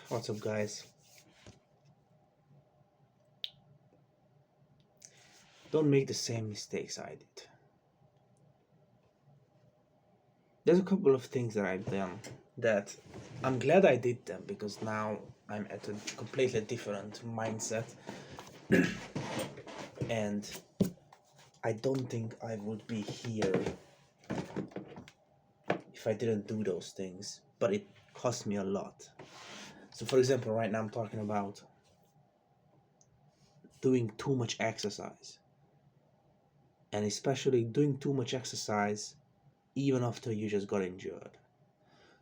What's up, guys? Don't make the same mistakes I did. There's a couple of things that I've done that I'm glad I did them because now I'm at a completely different mindset, and I don't think I would be here if I didn't do those things, but it cost me a lot. So, for example, right now I'm talking about doing too much exercise, and especially doing too much exercise even after you just got injured.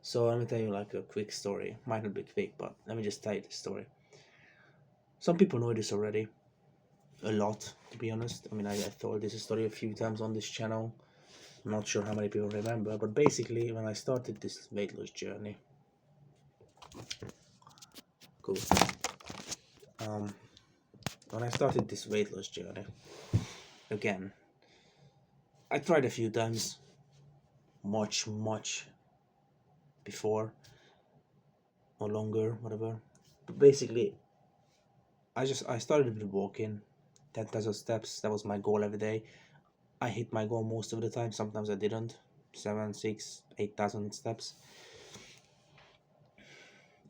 So let me tell you like a quick story. Might not be quick, but let me just tell you the story. Some people know this already, a lot to be honest. I mean, I've told this story a few times on this channel. I'm not sure how many people remember, but basically when I started this weight loss journey, cool. Um, when I started this weight loss journey, again, I tried a few times, much before or longer, whatever. But basically, I started with walking, 10,000 steps. That was my goal every day. I hit my goal most of the time. Sometimes I didn't. 7, 6, 8,000 steps.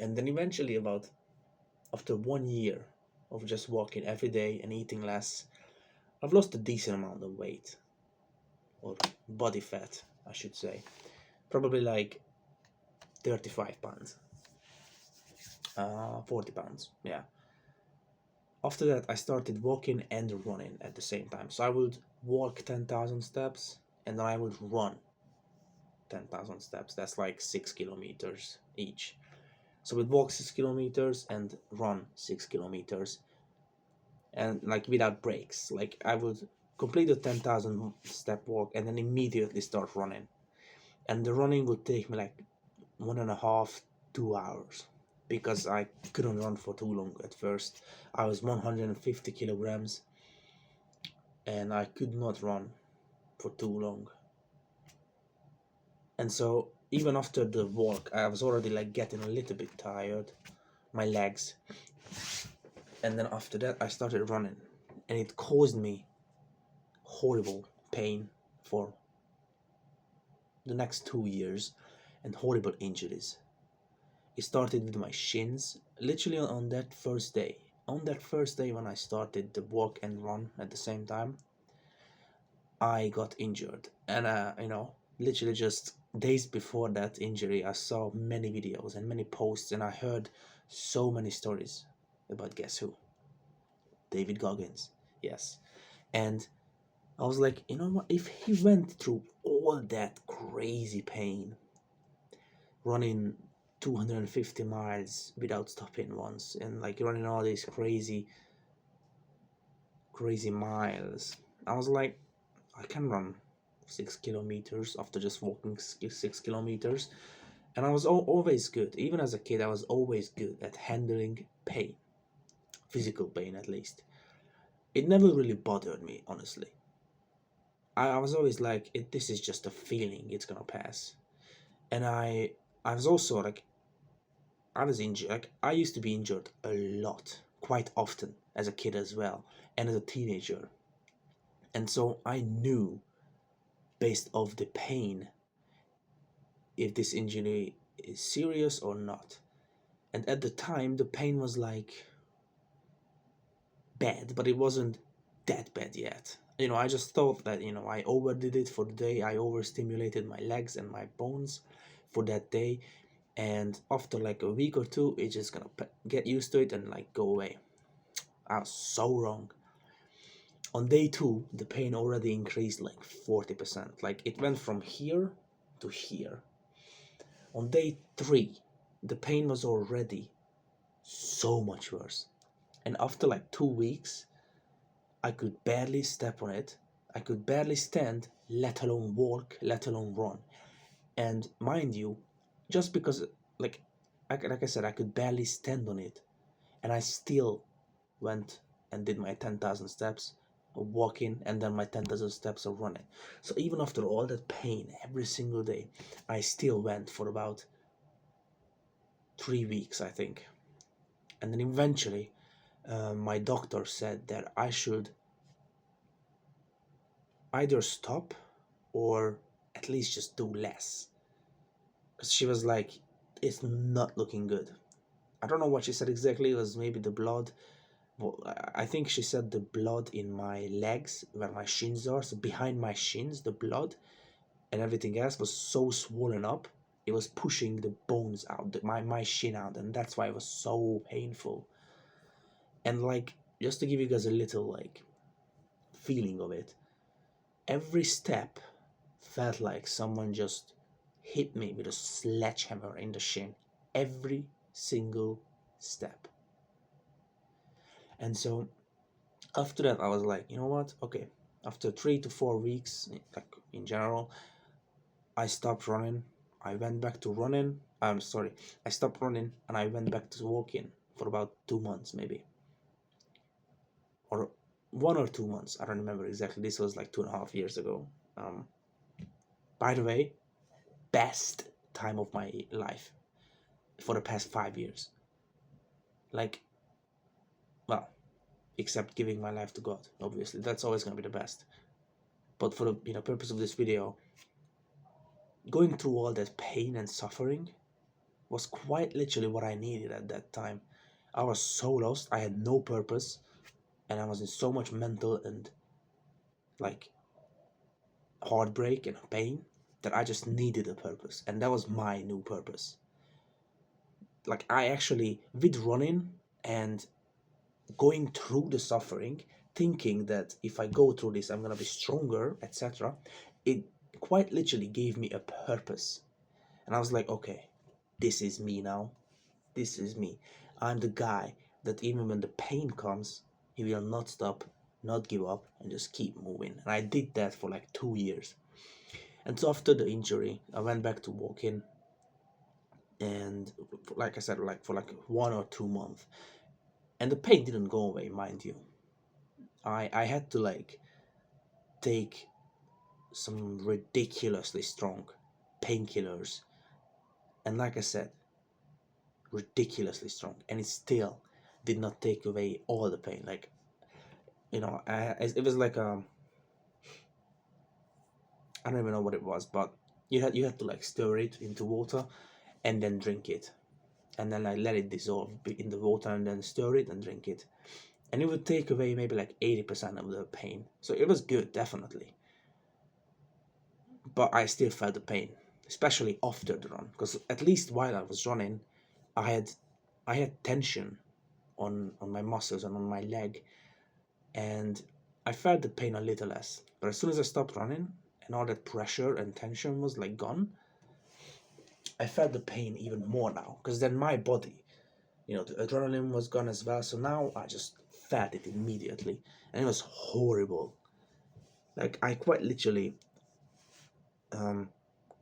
And then eventually, about after 1 year of just walking every day and eating less, I've lost a decent amount of weight, or body fat, I should say. Probably like 35 pounds, 40 pounds, yeah. After that, I started walking and running at the same time. So I would walk 10,000 steps and then I would run 10,000 steps. That's like 6 kilometers each. So we'd walk 6 kilometers and run 6 kilometers, and like without breaks. Like I would complete the 10,000 step walk and then immediately start running. And the running would take me like 1.5, 2 hours because I couldn't run for too long at first. I was 150 kilograms and I could not run for too long. And so even after the walk, I was already like getting a little bit tired, my legs. And then after that, I started running, and it caused me horrible pain for the next 2 years and horrible injuries. It started with my shins, literally on that first day. On that first day when I started the walk and run at the same time, I got injured. And, literally just days before that injury, I saw many videos and many posts, and I heard so many stories about guess who? David Goggins. Yes. And I was like, you know what? If he went through all that crazy pain, running 250 miles without stopping once, and like running all these crazy miles, I was like, I can run 6 kilometers after just walking 6 kilometers. And I was always good. Even as a kid, I was always good at handling pain, physical pain at least. It never really bothered me, honestly. I was always like, this is just a feeling, it's gonna pass. And I was also like, I was injured. Like, I used to be injured a lot, quite often, as a kid as well, and as a teenager. And so I knew, based off the pain, if this injury is serious or not. And at the time, the pain was like bad, but it wasn't that bad yet. I just thought that, I overdid it for the day. I overstimulated my legs and my bones for that day. And after like a week or two, it's just gonna get used to it and like go away. I was so wrong. On day two, the pain already increased like 40%. Like it went from here to here. On day three, the pain was already so much worse. And after like 2 weeks, I could barely step on it. I could barely stand, let alone walk, let alone run. And mind you, just because, like, like I said, I could barely stand on it, and I still went and did my 10,000 steps of walking and then my 10,000 steps of running. So even after all that pain every single day, I still went for about 3 weeks, I think. And then eventually my doctor said that I should either stop or at least just do less. Because she was like, it's not looking good. I don't know what she said exactly. It was maybe the blood. Well, I think she said the blood in my legs, where my shins are, so behind my shins, the blood and everything else was so swollen up, it was pushing the bones out, my shin out, and that's why it was so painful. And like, just to give you guys a little like feeling of it, every step felt like someone just hit me with a sledgehammer in the shin. Every single step. And so after that, I was like, you know what? Okay. After 3 to 4 weeks, like in general, I stopped running. I went back to running. I'm sorry. I stopped running and I went back to walking for about 2 months, maybe, or 1 or 2 months. I don't remember exactly. This was like 2.5 years ago. Um, by the way, best time of my life for the past 5 years. Like, well, except giving my life to God, obviously. That's always gonna be the best. But for the purpose of this video, going through all that pain and suffering was quite literally what I needed at that time. I was so lost, I had no purpose, and I was in so much mental and like heartbreak and pain that I just needed a purpose, and that was my new purpose. Like, I actually, with running and going through the suffering, thinking that if I go through this I'm gonna be stronger, etc., it quite literally gave me a purpose. And I was like, okay, this is me now. This is me. I'm the guy that even when the pain comes, he will not stop, not give up, and just keep moving. And I did that for like 2 years. And so after the injury, I went back to walking, and like I said, like for like 1 or 2 months, and the pain didn't go away, mind you. I had to like take some ridiculously strong painkillers, and like I said, ridiculously strong, and it still did not take away all the pain. Like, it was like I don't even know what it was, but you had to like stir it into water and then drink it, and then like let it dissolve in the water and then stir it and drink it, and it would take away maybe like 80% of the pain. So it was good, definitely, but I still felt the pain, especially after the run, because at least while I was running, I had I had tension on my muscles and on my leg, and I felt the pain a little less. But as soon as I stopped running and all that pressure and tension was like gone, I felt the pain even more now, because then my body, the adrenaline was gone as well. So now I just felt it immediately, and it was horrible. Like, I quite literally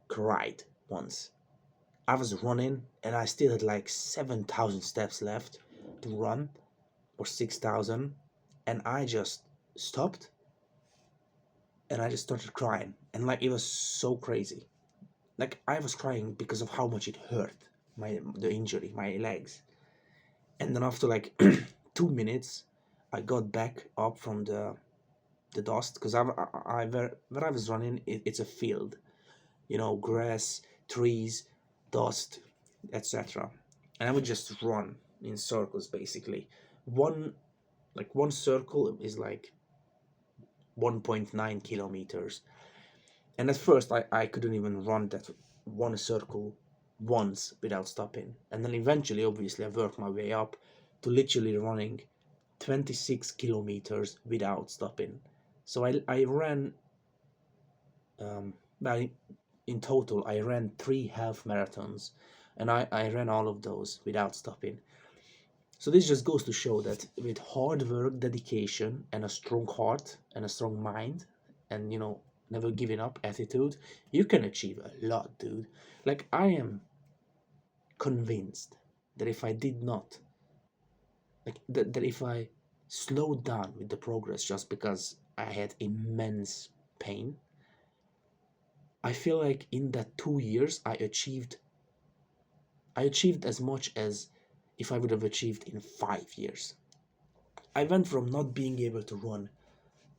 cried once. I was running and I still had like 7,000 steps left to run, or 6,000, and I just stopped and I just started crying, and like, it was so crazy. Like, I was crying because of how much it hurt, the injury, my legs. And then after like 2 minutes, I got back up from the dust, because where I was running, it's a field, grass, trees, dust, etc. And I would just run in circles, basically. One circle is like 1.9 kilometers. And at first, I couldn't even run that one circle once without stopping. And then eventually, obviously, I worked my way up to literally running 26 kilometers without stopping. So I ran, well, in total, I ran 3 half marathons, and I ran all of those without stopping. So this just goes to show that with hard work, dedication, and a strong heart and a strong mind, and never giving up attitude, you can achieve a lot, dude. Like, I am convinced that if I did not, like that if I slowed down with the progress just because I had immense pain, I feel like in that 2 years I achieved as much as if I would have achieved in 5 years. I went from not being able to run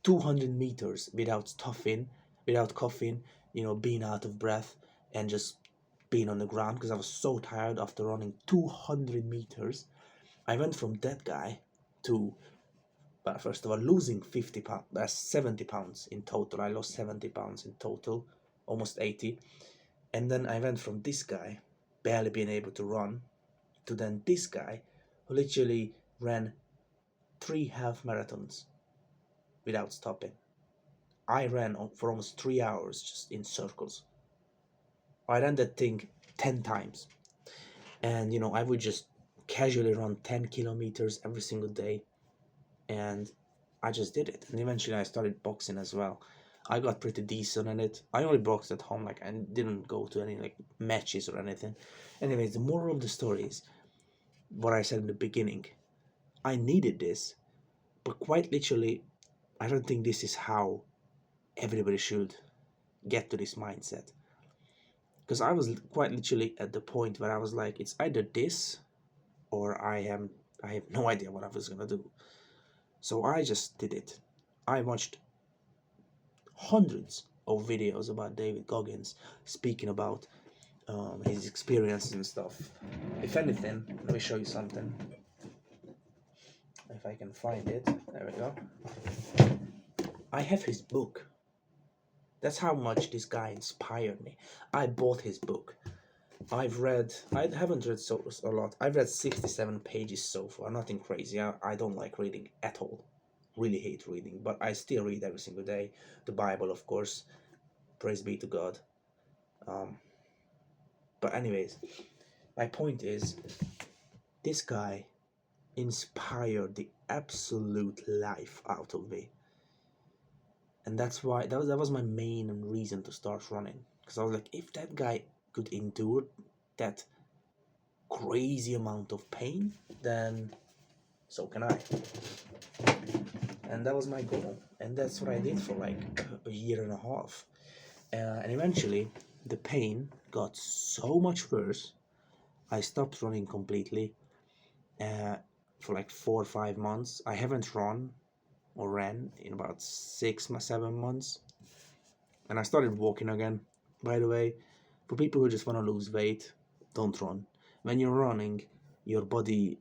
200 meters without stuffing, without coughing, being out of breath and just being on the ground because I was so tired after running 200 meters. I went from that guy to, well, first of all, losing 50 pounds, 70 pounds in total. I lost 70 pounds in total, almost 80. And then I went from this guy barely being able to run to then this guy who literally ran 3 half marathons without stopping. I ran for almost 3 hours just in circles. I ran that thing 10 times. And, I would just casually run 10 kilometers every single day. And I just did it. And eventually I started boxing as well. I got pretty decent at it. I only boxed at home, I didn't go to any matches or anything. Anyways, the moral of the story is what I said in the beginning. I needed this, but quite literally, I don't think this is how everybody should get to this mindset. Because I was quite literally at the point where I was like, it's either this or I have no idea what I was gonna do. So I just did it. I watched hundreds of videos about David Goggins speaking about his experiences and stuff. If anything, let me show you something. If I can find it. There we go. I have his book. That's how much this guy inspired me. I bought his book. I haven't read so a lot. I've read 67 pages so far. Nothing crazy. I don't like reading at all. Really hate reading, but I still read every single day. The Bible, of course. Praise be to God. But anyways, my point is, this guy inspired the absolute life out of me. And that's why that was my main reason to start running. Because I was like, if that guy could endure that crazy amount of pain, then so can I. And that was my goal. And that's what I did for like a year and a half. And eventually, the pain got so much worse, I stopped running completely. For like 4 or 5 months. I haven't run or ran in about 6-7 months. And I started walking again. By the way, for people who just want to lose weight, don't run. When you're running, your body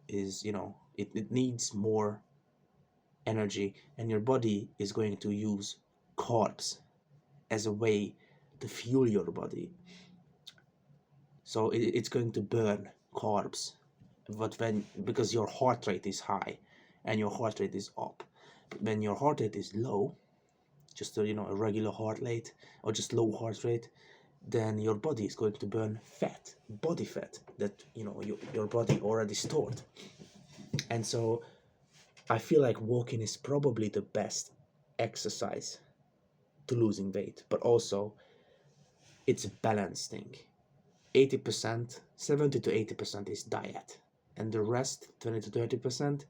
is, it needs more energy, and your body is going to use carbs as a way to fuel your body. So it's going to burn carbs, but because your heart rate is high and your heart rate is up. But when your heart rate is low, just a regular heart rate or just low heart rate, then your body is going to burn fat, body fat that your body already stored. And so I feel like walking is probably the best exercise to losing weight, but also it's a balanced thing. 80%, 70 to 80% is diet, and the rest, 20 to 30%,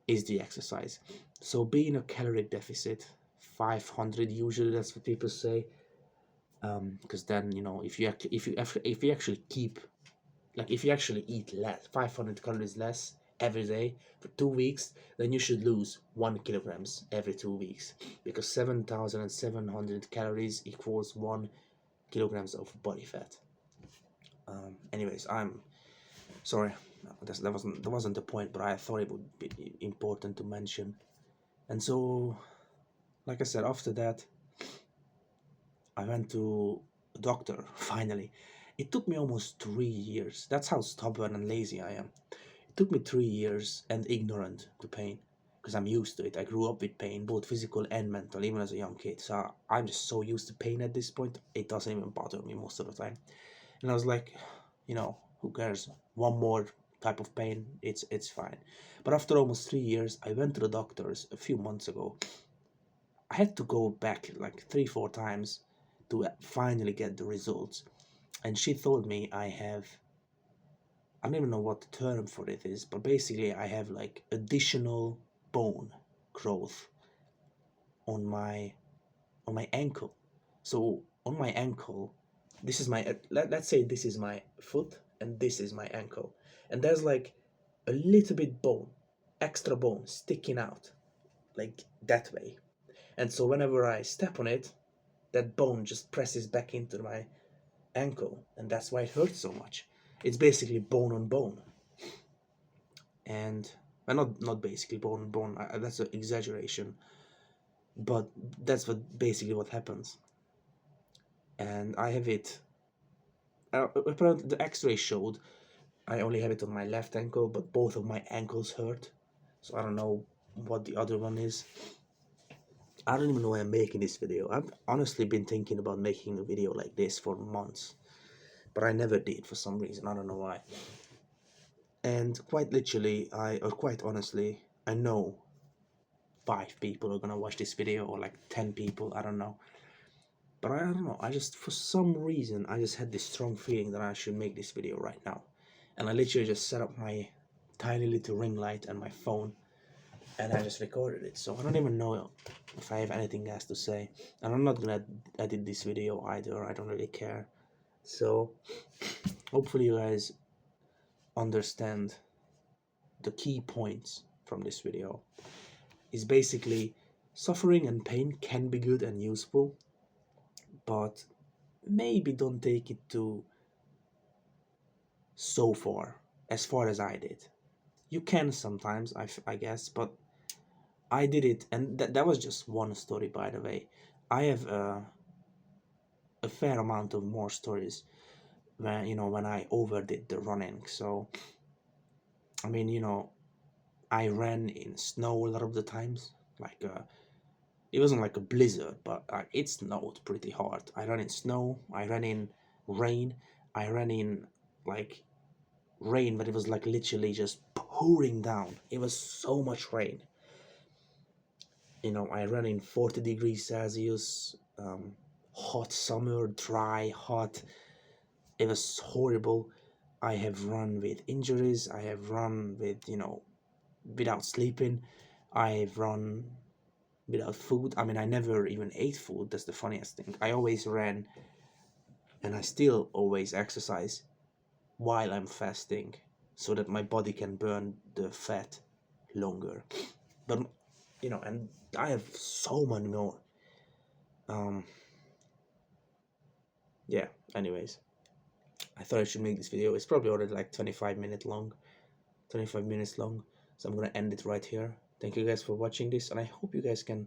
is the exercise. So be in a calorie deficit, 500 usually, that's what people say. Because then if you actually keep, like, if you actually eat less, 500 calories less every day for 2 weeks, then you should lose 1 kilograms every 2 weeks, because 7,700 calories equals 1 kilograms of body fat. Anyways, I'm sorry, that wasn't the point, but I thought it would be important to mention. And so, like I said, after that, I went to a doctor finally. It took me almost 3 years. That's how stubborn and lazy I am. It took me 3 years and ignorant to pain, because I'm used to it. I grew up with pain, both physical and mental, even as a young kid. So I'm just so used to pain at this point, it doesn't even bother me most of the time. And I was like, who cares? One more type of pain, it's fine. But after almost 3 years, I went to the doctors a few months ago. I had to go back like 3-4 times to finally get the results. And she told me I don't even know what the term for it is, but basically I have like additional bone growth on my ankle. So on my ankle, this is my let's say this is my foot, and this is my ankle, and there's like a little bit bone, extra bone sticking out like that way. And so whenever I step on it, that bone just presses back into my ankle, and that's why it hurts so much. It's basically bone on bone. And not basically bone on bone, that's an exaggeration, but that's basically what happens. And I have it, apparently the x-ray showed I only have it on my left ankle, but both of my ankles hurt. So I don't know what the other one is. I don't even know why I'm making this video. I've honestly been thinking about making a video like this for months, but I never did for some reason. I don't know why. And quite literally, or quite honestly, I know 5 people are gonna watch this video, or like 10 people, I don't know. But I don't know, I just, for some reason, I just had this strong feeling that I should make this video right now. And I literally just set up my tiny little ring light and my phone, and I just recorded it. So I don't even know if I have anything else to say. And I'm not gonna edit this video either, I don't really care. So hopefully you guys understand the key points from this video. Is basically, suffering and pain can be good and useful, but maybe don't take it to so far as I did. You can sometimes, I guess, but I did it, and that was just one story, by the way. I have a fair amount of more stories when I overdid the running. So I mean, I ran in snow a lot of the times. Like it wasn't like a blizzard, but it snowed pretty hard. I ran in snow, I ran in rain, I ran in like rain, but it was like literally just pouring down. It was so much rain. I ran in 40 degrees Celsius, hot summer, dry, hot. It was horrible. I have run with injuries. I have run with, without sleeping. I have run without food. I mean, I never even ate food. That's the funniest thing. I always ran, and I still always exercise while I'm fasting, so that my body can burn the fat longer. But and I have so many more. Yeah. Anyways, I thought I should make this video. It's probably already like 25 minutes long. So I'm gonna end it right here. Thank you guys for watching this, and I hope you guys can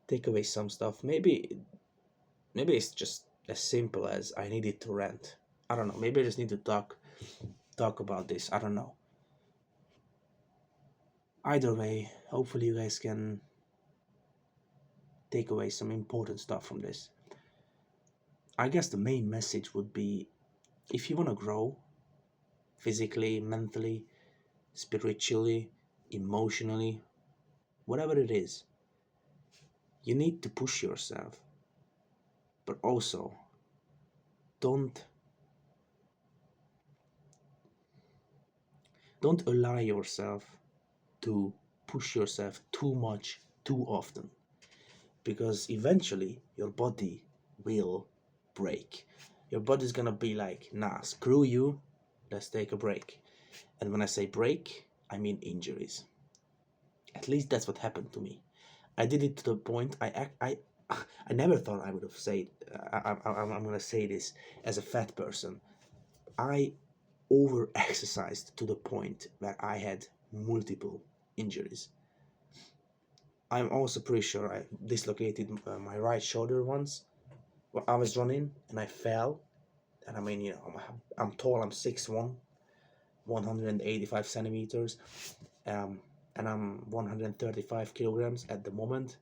take away some stuff. Maybe it's just as simple as I needed to rant. I don't know. Maybe I just need to talk about this. I don't know. Either way, hopefully you guys can take away some important stuff from this. I guess the main message would be, if you want to grow physically, mentally, spiritually, emotionally, whatever it is, you need to push yourself. But also, don't allow yourself to push yourself too much, too often, because eventually your body will break. Your body's gonna be like, nah, screw you, let's take a break. And when I say break, I mean injuries. At least that's what happened to me. I did it to the point I never thought I would have said. I'm gonna say this as a fat person. I over exercised to the point where I had multiple injuries. I'm also pretty sure I dislocated my right shoulder once. Well, I was running and I fell. And I mean, I'm tall, I'm 6'1", 185 centimeters. And I'm 135 kilograms at the moment.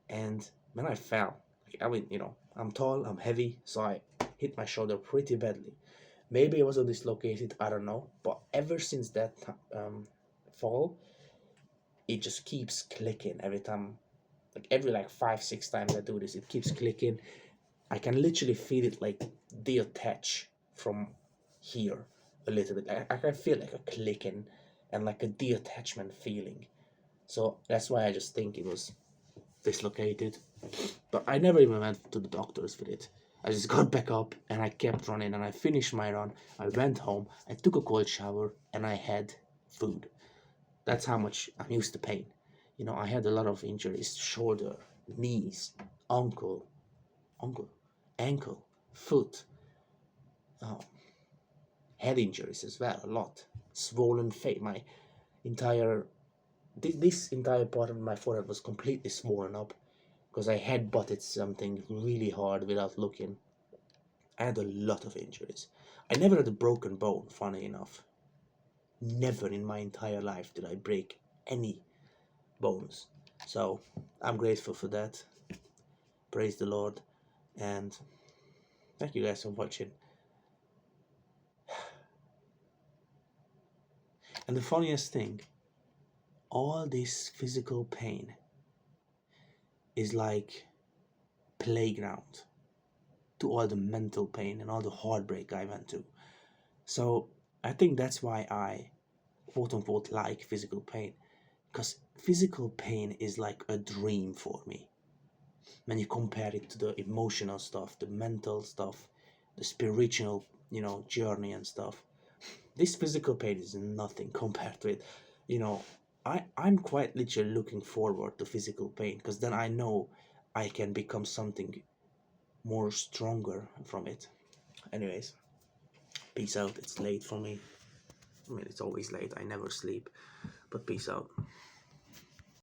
And when I fell, I mean, I'm tall, I'm heavy, so I hit my shoulder pretty badly. Maybe it was a dislocated, I don't know. But ever since that fall, it just keeps clicking every time. Like every 5-6 times I do this, it keeps clicking. I can literally feel it like detach from here a little bit. I can feel like a clicking and like a detachment feeling. So that's why I just think it was dislocated. But I never even went to the doctors with it. I just got back up and I kept running and I finished my run. I went home, I took a cold shower, and I had food. That's how much I'm used to pain. You know, I had a lot of injuries: shoulder, knees, ankle, ankle, ankle, foot, oh, head injuries as well, a lot. Swollen face. My entire this entire part of my forehead was completely swollen up because I had butted something really hard without looking. I had a lot of injuries. I never had a broken bone, funny enough. Never in my entire life did I break any bones. So I'm grateful for that. Praise the Lord. And thank you guys for watching. And the funniest thing, all this physical pain is like playground to all the mental pain and all the heartbreak I went to. So I think that's why I quote unquote like physical pain, because physical pain is like a dream for me when you compare it to the emotional stuff, the mental stuff, the spiritual, journey and stuff. This physical pain is nothing compared to it. You know, I'm quite literally looking forward to physical pain because then I know I can become something more stronger from it. Anyways, peace out. It's late for me. I mean, it's always late. I never sleep. But peace out.